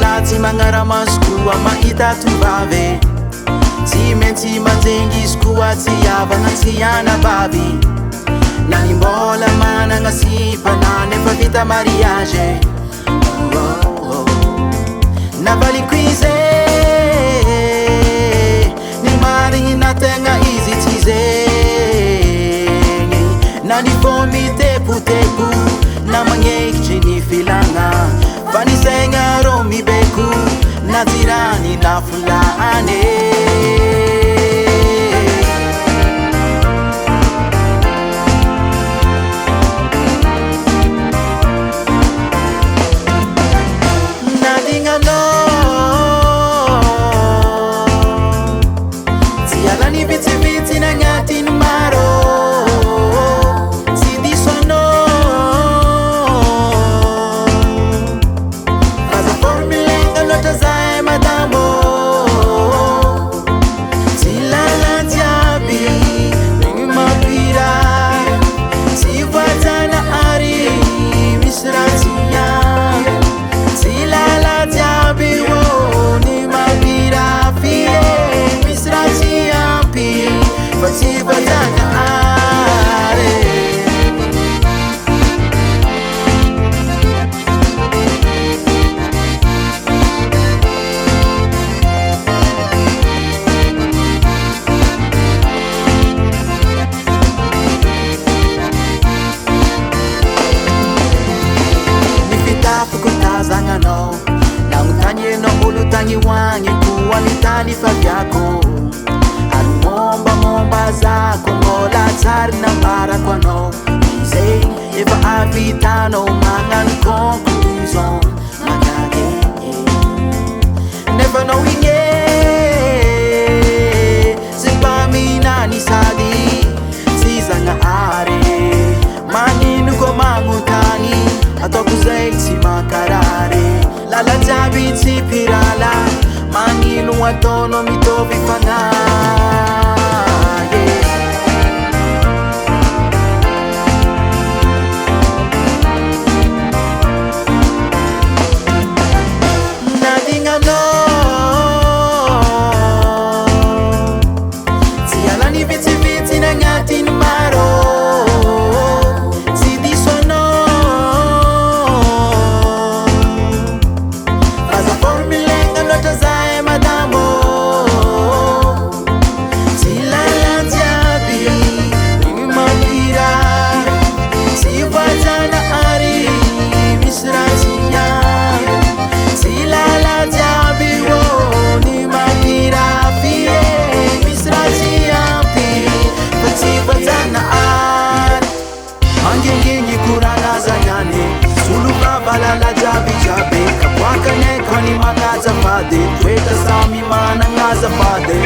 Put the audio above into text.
malatsy magnaramasy koa mahita tovavy tsy maintsy manjengy izy koa tsy havagna tsy anabavy na ny mbola managna sipana nefa vita mariage navaliko izy ny marina tegna izy tsy zegny na ny fô mitepoteko na magnekitry ny filagna fa ny saigna rô mibeko na tirany na fulane Wangi kualitani favyako alimombamomba zako mola tsary nambara kwano ize efa avitano magnano conclusion magage nefa no igny sy mba mihinany sady tsy zagnahary magnino ko magnotany ataoko zay tsy makarary lala jiaby tsy pirala magnino ataonao mitovy fagnahy nadignanao tsy alany vitsivitsy nagnatiny maro tsy disoanao faza formilegna loatra zahay madamo tsy lala jiaby ny mampira tsy voajana ary misy razia tsy lala jiaby ô ny mampira fie misy raziampy fa tsy voajana ary angengeny korana zagnany solo vavalala jiaby jiaby kaboakane kony magnazafady toetra samy managna azafady